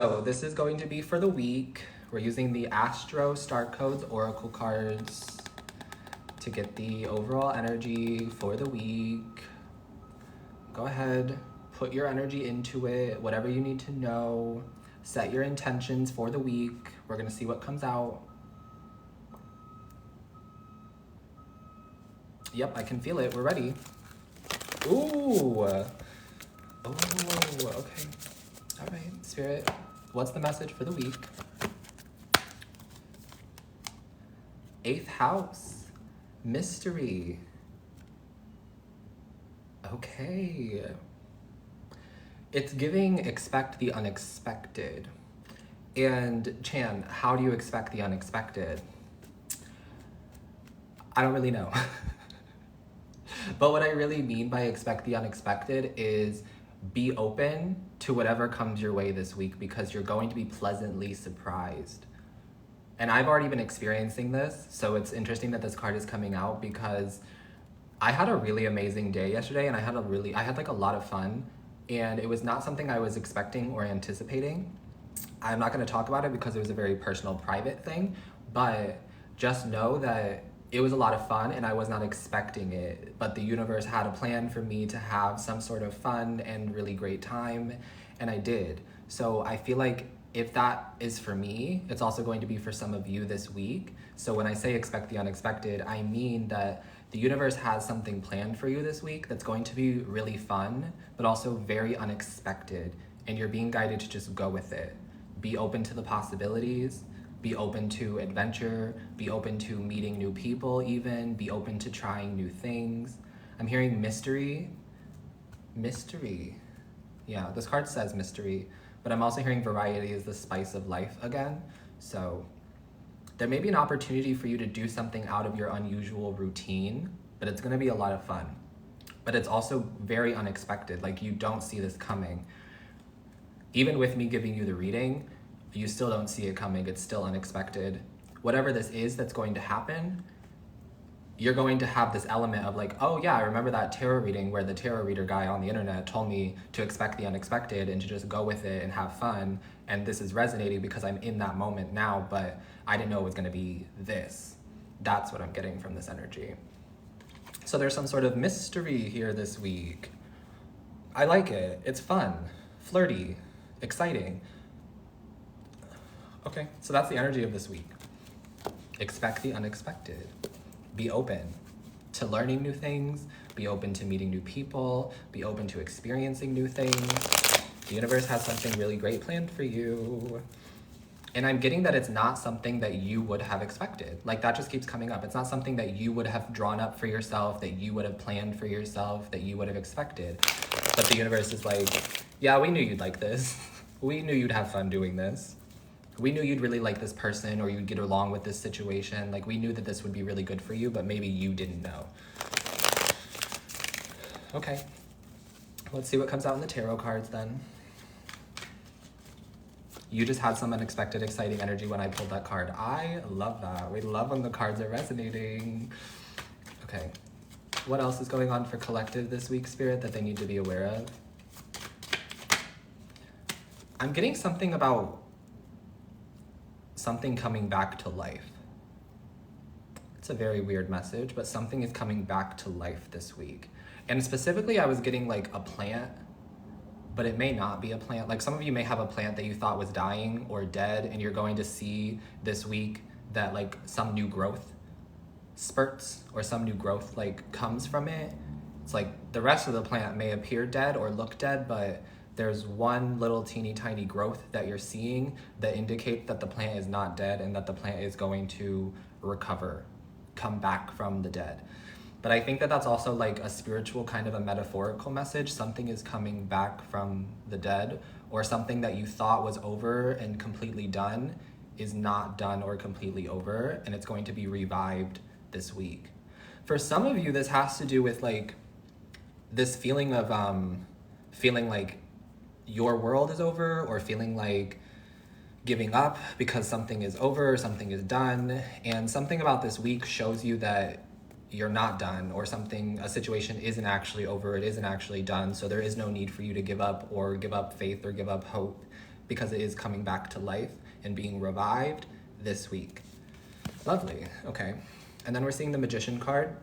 So this is going to be for the week. We're using the Astro Star Codes Oracle cards to get the overall energy for the week. Go ahead, put your energy into it, whatever you need to know. Set your intentions for the week. We're gonna see what comes out. Yep, I can feel it. We're ready. Ooh. Oh, okay. All right, Spirit. What's the message for the week? 8th house. Mystery. Okay. It's giving expect the unexpected. And Chan, how do you expect the unexpected? I don't really know. But what I really mean by expect the unexpected is be open to whatever comes your way this week because you're going to be pleasantly surprised. And I've already been experiencing this, so it's interesting that this card is coming out because I had a really amazing day yesterday and I had like a lot of fun, and it was not something I was expecting or anticipating. I'm not going to talk about it because it was a very personal, private thing, but just know that it was a lot of fun and I was not expecting it, but the universe had a plan for me to have some sort of fun and really great time, and I did. So I feel like if that is for me, it's also going to be for some of you this week. So when I say expect the unexpected, I mean that the universe has something planned for you this week that's going to be really fun, but also very unexpected, and you're being guided to just go with it. Be open to the possibilities, be open to adventure, be open to meeting new people even, be open to trying new things. I'm hearing mystery. Mystery. Yeah, this card says mystery, but I'm also hearing variety is the spice of life again. So there may be an opportunity for you to do something out of your unusual routine, but it's gonna be a lot of fun. But it's also very unexpected, like you don't see this coming. Even with me giving you the reading, you still don't see it coming. It's still unexpected. Whatever this is that's going to happen, you're going to have this element of like, oh yeah, I remember that tarot reading where the tarot reader guy on the internet told me to expect the unexpected and to just go with it and have fun. And this is resonating because I'm in that moment now, but I didn't know it was gonna be this. That's what I'm getting from this energy. So there's some sort of mystery here this week. I like it. It's fun, flirty, exciting. Okay, so that's the energy of this week. Expect the unexpected. Be open to learning new things, be open to meeting new people, be open to experiencing new things. The universe has something really great planned for you. And I'm getting that it's not something that you would have expected. Like that just keeps coming up. It's not something that you would have drawn up for yourself, that you would have planned for yourself, that you would have expected. But the universe is like, yeah, we knew you'd like this. We knew you'd have fun doing this. We knew you'd really like this person or you'd get along with this situation. Like we knew that this would be really good for you, but maybe you didn't know. Okay, let's see what comes out in the tarot cards then. You just had some unexpected, exciting energy when I pulled that card. I love that. We love when the cards are resonating. Okay, what else is going on for collective this week, Spirit, that they need to be aware of? I'm getting something about something coming back to life. It's a very weird message, but something is coming back to life this week. And specifically, I was getting like a plant, but it may not be a plant. Like some of you may have a plant that you thought was dying or dead, and you're going to see this week that like some new growth spurts or some new growth like comes from it. It's like the rest of the plant may appear dead or look dead, but there's one little teeny tiny growth that you're seeing that indicates that the plant is not dead and that the plant is going to recover, come back from the dead. But I think that that's also like a spiritual kind of a metaphorical message. Something is coming back from the dead, or something that you thought was over and completely done is not done or completely over, and it's going to be revived this week. For some of you, this has to do with like this feeling of feeling like your world is over, or feeling like giving up because something is over, something is done. And something about this week shows you that you're not done, or something, a situation isn't actually over, it isn't actually done. So there is no need for you to give up or give up faith or give up hope, because it is coming back to life and being revived this week. Lovely, okay. And then we're seeing the Magician card,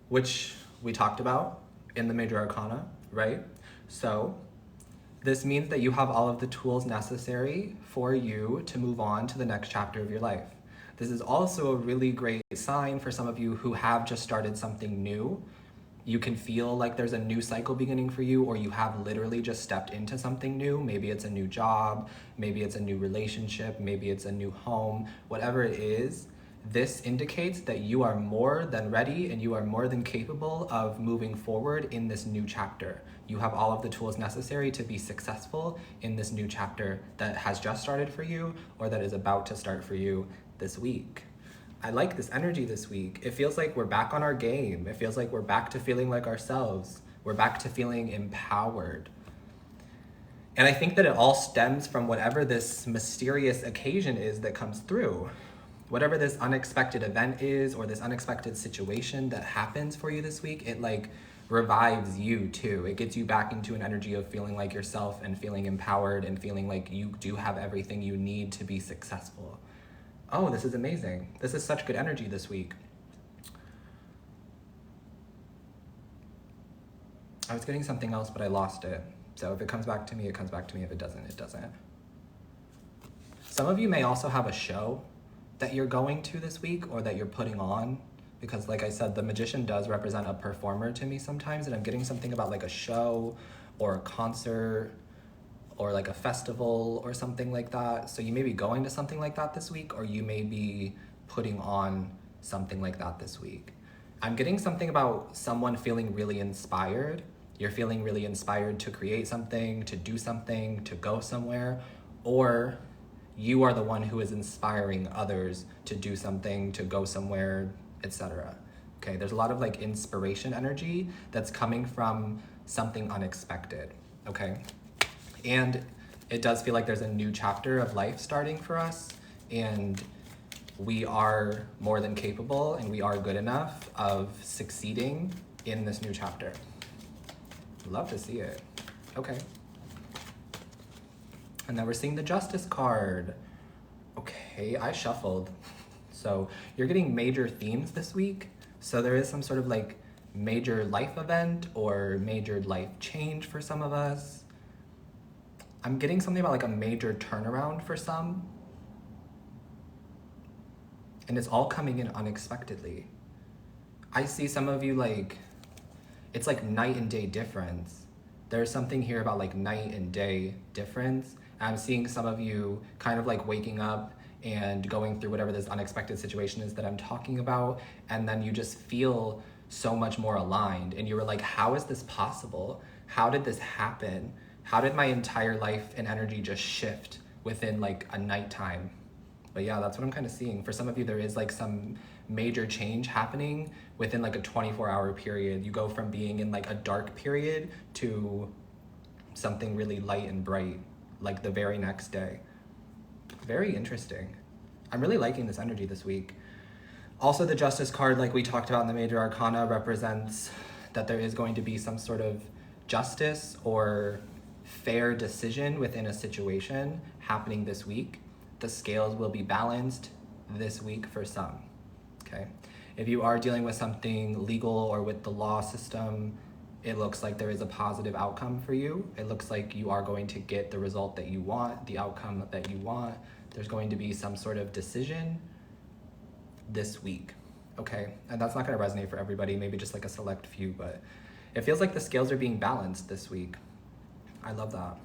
which we talked about in the Major Arcana, right? So this means that you have all of the tools necessary for you to move on to the next chapter of your life. This is also a really great sign for some of you who have just started something new. You can feel like there's a new cycle beginning for you, or you have literally just stepped into something new. Maybe it's a new job, maybe it's a new relationship, maybe it's a new home, whatever it is. This indicates that you are more than ready and you are more than capable of moving forward in this new chapter. You have all of the tools necessary to be successful in this new chapter that has just started for you or that is about to start for you this week. I like this energy this week. It feels like we're back on our game. It feels like we're back to feeling like ourselves. We're back to feeling empowered. And I think that it all stems from whatever this mysterious occasion is that comes through. Whatever this unexpected event is, or this unexpected situation that happens for you this week, it like revives you too. It gets you back into an energy of feeling like yourself and feeling empowered and feeling like you do have everything you need to be successful. Oh, this is amazing. This is such good energy this week. I was getting something else, but I lost it. So if it comes back to me, it comes back to me. If it doesn't, it doesn't. Some of you may also have a show that you're going to this week or that you're putting on, because like I said, the Magician does represent a performer to me sometimes, and I'm getting something about like a show or a concert or like a festival or something like that. So you may be going to something like that this week, or you may be putting on something like that this week. I'm getting something about someone feeling really inspired. You're feeling really inspired to create something, to do something, to go somewhere, or you are the one who is inspiring others to do something, to go somewhere, etc. Okay, there's a lot of like inspiration energy that's coming from something unexpected, okay? And it does feel like there's a new chapter of life starting for us, and we are more than capable and we are good enough of succeeding in this new chapter. Love to see it. Okay. And then we're seeing the Justice card. Okay, I shuffled. So you're getting major themes this week. So there is some sort of like major life event or major life change for some of us. I'm getting something about like a major turnaround for some. And it's all coming in unexpectedly. I see some of you like, it's like night and day difference. There's something here about like night and day difference. I'm seeing some of you kind of like waking up and going through whatever this unexpected situation is that I'm talking about. And then you just feel so much more aligned. And you were like, how is this possible? How did this happen? How did my entire life and energy just shift within like a nighttime? But yeah, that's what I'm kind of seeing. For some of you, there is like some major change happening within like a 24-hour period. You go from being in like a dark period to something really light and bright, like the very next day. Very interesting. I'm really liking this energy this week. Also, the Justice card, like we talked about in the Major Arcana, represents that there is going to be some sort of justice or fair decision within a situation happening this week. The scales will be balanced this week for some, okay? If you are dealing with something legal or with the law system, it looks like there is a positive outcome for you. It looks like you are going to get the result that you want, the outcome that you want. There's going to be some sort of decision this week, okay? And that's not gonna resonate for everybody, maybe just like a select few, but it feels like the scales are being balanced this week. I love that.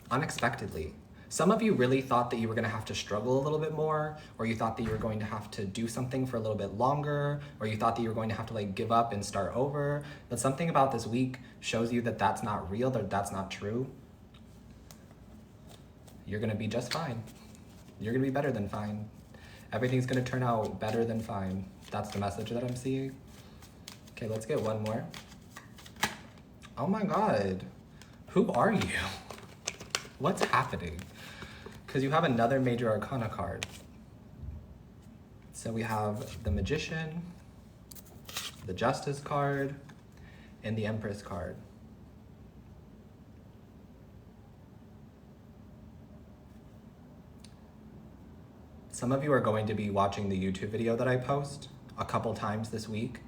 Unexpectedly. Some of you really thought that you were gonna have to struggle a little bit more, or you thought that you were going to have to do something for a little bit longer, or you thought that you were going to have to like give up and start over. But something about this week shows you that that's not real, that that's not true. You're gonna be just fine. You're gonna be better than fine. Everything's gonna turn out better than fine. That's the message that I'm seeing. Okay, let's get one more. Oh my God, who are you? What's happening? Because you have another Major Arcana card. So we have the Magician, the Justice card, and the Empress card. Some of you are going to be watching the YouTube video that I post a couple times this week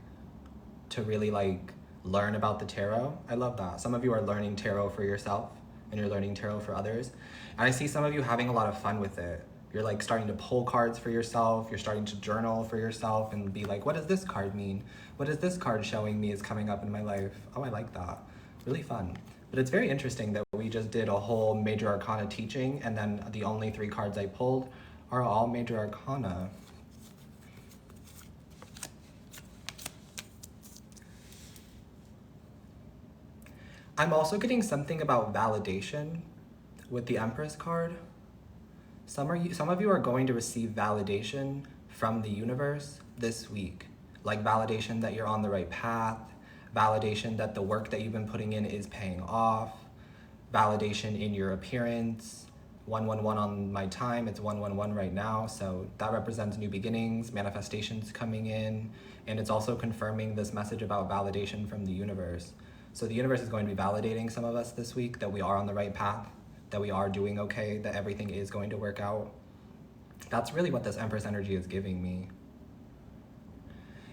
to really like learn about the tarot. I love that. Some of you are learning tarot for yourself and you're learning tarot for others. And I see some of you having a lot of fun with it. You're like starting to pull cards for yourself. You're starting to journal for yourself and be like, what does this card mean? What is this card showing me is coming up in my life? Oh, I like that. Really fun. But it's very interesting that we just did a whole major arcana teaching and then the only 3 cards I pulled are all major arcana. I'm also getting something about validation with the Empress card. Some of you are going to receive validation from the universe this week. Like validation that you're on the right path, validation that the work that you've been putting in is paying off, validation in your appearance. 111 on my time, it's 111 right now, so that represents new beginnings, manifestations coming in, and it's also confirming this message about validation from the universe. So the universe is going to be validating some of us this week that we are on the right path, that we are doing okay, that everything is going to work out. That's really what this Empress energy is giving me.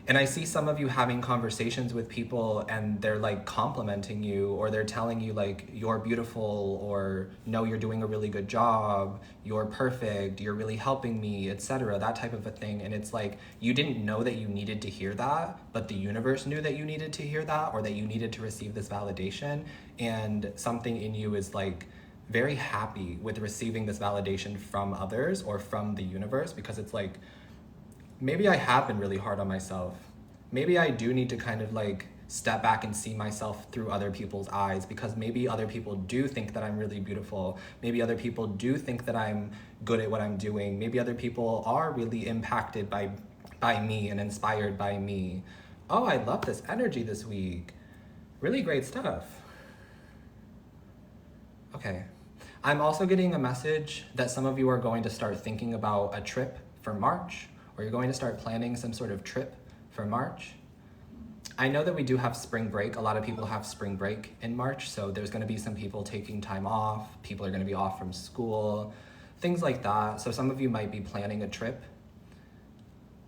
And I see some of you having conversations with people and they're like complimenting you or they're telling you like you're beautiful or no, you're doing a really good job, you're perfect, you're really helping me, etc. That type of a thing. And it's like you didn't know that you needed to hear that, but the universe knew that you needed to hear that or that you needed to receive this validation. And something in you is like very happy with receiving this validation from others or from the universe because it's like, maybe I have been really hard on myself. Maybe I do need to kind of like step back and see myself through other people's eyes because maybe other people do think that I'm really beautiful. Maybe other people do think that I'm good at what I'm doing. Maybe other people are really impacted by me and inspired by me. Oh, I love this energy this week. Really great stuff. Okay. I'm also getting a message that some of you are going to start thinking about a trip for March, or you're going to start planning some sort of trip for March. I know that we do have spring break. A lot of people have spring break in March, so there's going to be some people taking time off. People are going to be off from school, things like that. So some of you might be planning a trip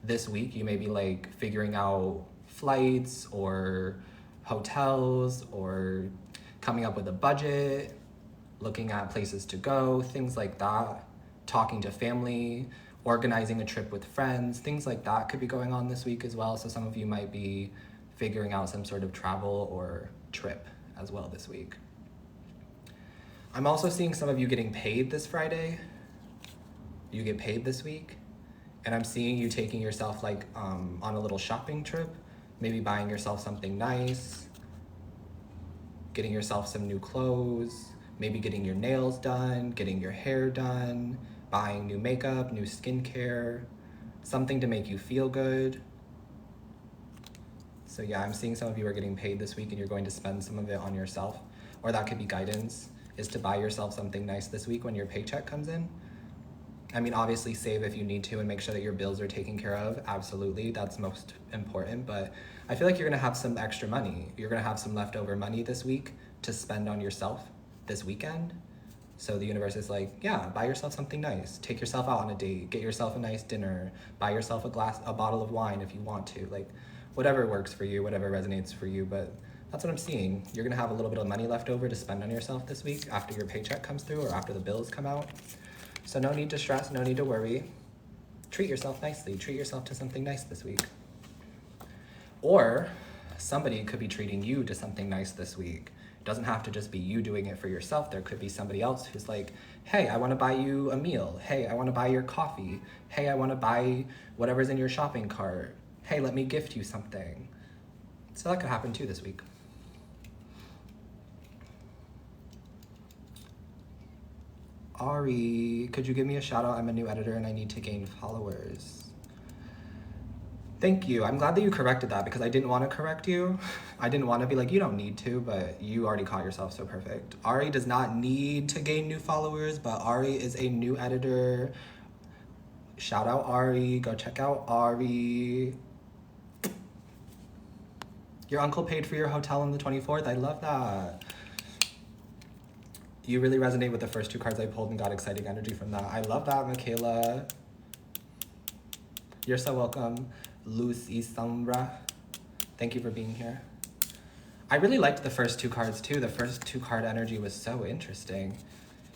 this week. You may be like figuring out flights or hotels or coming up with a budget, looking at places to go, things like that, talking to family, organizing a trip with friends, things like that could be going on this week as well. So some of you might be figuring out some sort of travel or trip as well this week. I'm also seeing some of you getting paid this Friday. You get paid this week. And I'm seeing you taking yourself like on a little shopping trip, maybe buying yourself something nice, getting yourself some new clothes, maybe getting your nails done, getting your hair done, buying new makeup, new skincare, something to make you feel good. So yeah, I'm seeing some of you are getting paid this week and you're going to spend some of it on yourself. Or that could be guidance, is to buy yourself something nice this week when your paycheck comes in. I mean, obviously save if you need to and make sure that your bills are taken care of. Absolutely, that's most important. But I feel like you're gonna have some extra money. You're gonna have some leftover money this week to spend on yourself this weekend. So the universe is like, yeah, buy yourself something nice. Take yourself out on a date, get yourself a nice dinner, buy yourself a bottle of wine if you want to. Like, whatever works for you, whatever resonates for you. But that's what I'm seeing. You're gonna have a little bit of money left over to spend on yourself this week after your paycheck comes through or after the bills come out. So no need to stress, no need to worry. Treat yourself nicely. Treat yourself to something nice this week. Or somebody could be treating you to something nice this week. It doesn't have to just be you doing it for yourself. There could be somebody else who's like, hey, I wanna buy you a meal. Hey, I wanna buy your coffee. Hey, I wanna buy whatever's in your shopping cart. Hey, let me gift you something. So that could happen too this week. Ari, could you give me a shout out? I'm a new editor and I need to gain followers. Thank you. I'm glad that you corrected that because I didn't want to correct you. I didn't want to be like, you don't need to, but you already caught yourself so perfect. Ari does not need to gain new followers, but Ari is a new editor. Shout out Ari. Go check out Ari. Your uncle paid for your hotel on the 24th. I love that. You really resonate with the first 2 cards I pulled and got exciting energy from that. I love that, Michaela. You're so welcome, Lucy Samra. Thank you for being here. I really liked the first two cards too. The first two card energy was so interesting.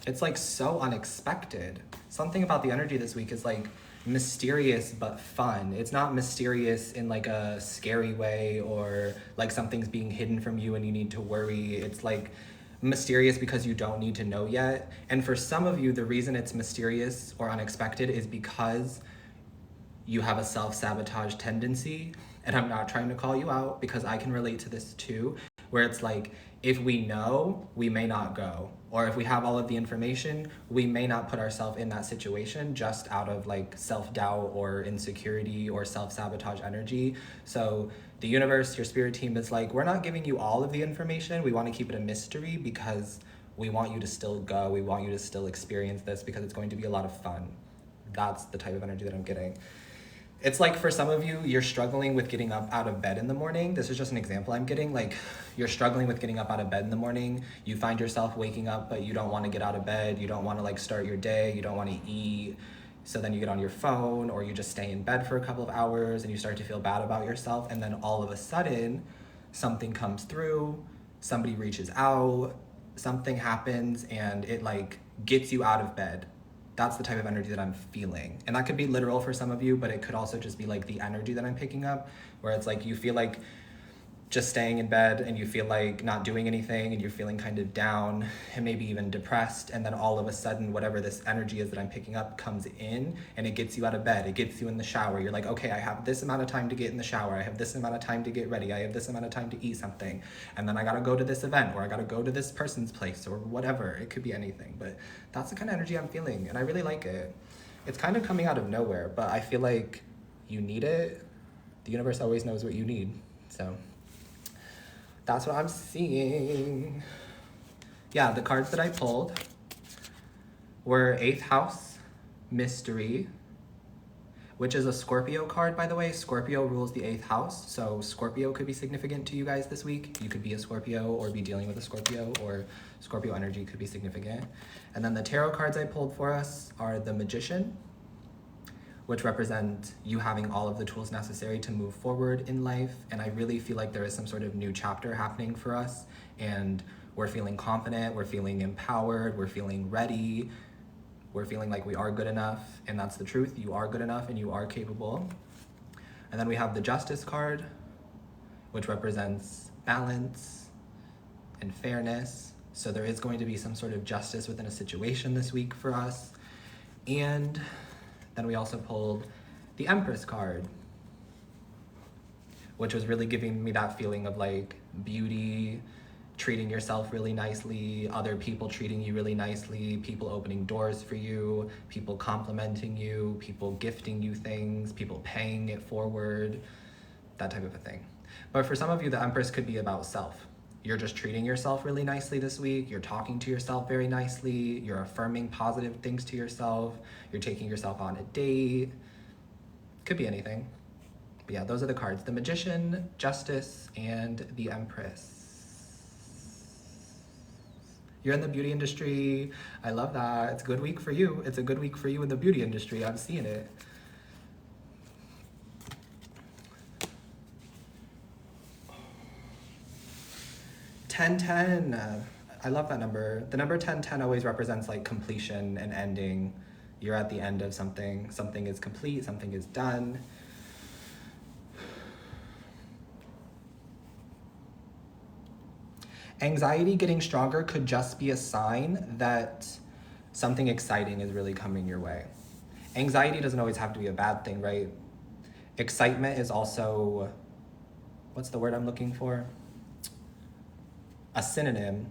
It's like so unexpected. Something about the energy this week is like mysterious but fun. It's not mysterious in like a scary way or like something's being hidden from you and you need to worry. It's like mysterious because you don't need to know yet. And for some of you, the reason it's mysterious or unexpected is because you have a self-sabotage tendency. And I'm not trying to call you out because I can relate to this too, where it's like, if we know, we may not go. Or if we have all of the information, we may not put ourselves in that situation just out of like self-doubt or insecurity or self-sabotage energy. So the universe, your spirit team is like, we're not giving you all of the information. We want to keep it a mystery because we want you to still go. We want you to still experience this because it's going to be a lot of fun. That's the type of energy that I'm getting. It's like for some of you, you're struggling with getting up out of bed in the morning. This is just an example I'm getting. Like you're struggling with getting up out of bed in the morning. You find yourself waking up, but you don't want to get out of bed. You don't want to like start your day. You don't want to eat. So then you get on your phone or you just stay in bed for a couple of hours and you start to feel bad about yourself. And then all of a sudden something comes through, somebody reaches out, something happens and it like gets you out of bed. That's the type of energy that I'm feeling. And that could be literal for some of you, but it could also just be like the energy that I'm picking up, where it's like you feel like just staying in bed and you feel like not doing anything and you're feeling kind of down and maybe even depressed. And then all of a sudden, whatever this energy is that I'm picking up comes in and it gets you out of bed. It gets you in the shower. You're like, okay, I have this amount of time to get in the shower. I have this amount of time to get ready. I have this amount of time to eat something. And then I gotta go to this event or I gotta go to this person's place or whatever. It could be anything, but that's the kind of energy I'm feeling and I really like it. It's kind of coming out of nowhere, but I feel like you need it. The universe always knows what you need, so. That's what I'm seeing. Yeah, the cards that I pulled were 8th House, Mystery, which is a Scorpio card, by the way. Scorpio rules the 8th house, so Scorpio could be significant to you guys this week. You could be a Scorpio or be dealing with a Scorpio, or Scorpio energy could be significant. And then the tarot cards I pulled for us are the Magician, which represent you having all of the tools necessary to move forward in life. And I really feel like there is some sort of new chapter happening for us. And we're feeling confident, we're feeling empowered, we're feeling ready. We're feeling like we are good enough. And that's the truth, you are good enough and you are capable. And then we have the Justice card, which represents balance and fairness. So there is going to be some sort of justice within a situation this week for us. And then we also pulled the Empress card, which was really giving me that feeling of like beauty, treating yourself really nicely, other people treating you really nicely, people opening doors for you, people complimenting you, people gifting you things, people paying it forward, that type of a thing. But for some of you, the Empress could be about self. You're just treating yourself really nicely this week. You're talking to yourself very nicely. You're affirming positive things to yourself. You're taking yourself on a date. Could be anything. But yeah, those are the cards. The Magician, Justice, and the Empress. You're in the beauty industry. I love that. It's a good week for you. It's a good week for you in the beauty industry. I'm seeing it. $10-10. I love that number. The number 10-10 always represents like completion and ending. You're at the end of something. Something is complete, something is done. Anxiety getting stronger could just be a sign that something exciting is really coming your way. Anxiety doesn't always have to be a bad thing, right? Excitement is also, what's the word I'm looking for? A synonym.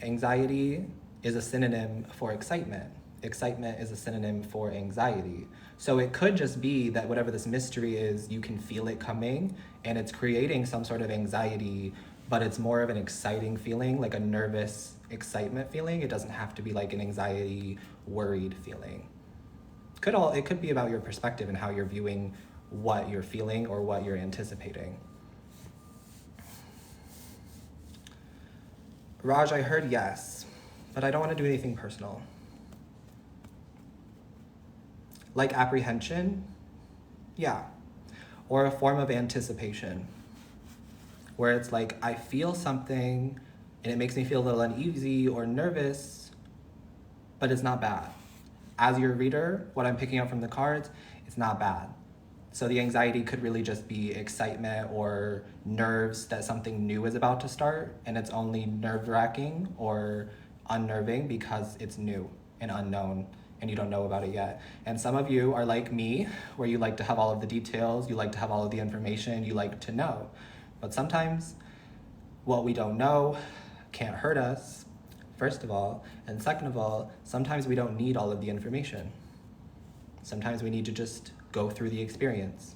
Anxiety is a synonym for excitement. Excitement is a synonym for anxiety. So it could just be that whatever this mystery is, you can feel it coming and it's creating some sort of anxiety, but it's more of an exciting feeling, like a nervous excitement feeling. It doesn't have to be like an anxiety, worried feeling. It could be about your perspective and how you're viewing what you're feeling or what you're anticipating. Raj, I heard yes, but I don't want to do anything personal. Like apprehension, Yeah. Or a form of anticipation, where it's like, I feel something and it makes me feel a little uneasy or nervous, but it's not bad. As your reader, what I'm picking up from the cards, it's not bad. So the anxiety could really just be excitement or nerves that something new is about to start, and it's only nerve-wracking or unnerving because it's new and unknown and you don't know about it yet. And some of you are like me, where you like to have all of the details, you like to have all of the information, you like to know. But sometimes what we don't know can't hurt us, first of all. And second of all, sometimes we don't need all of the information. Sometimes we need to just go through the experience.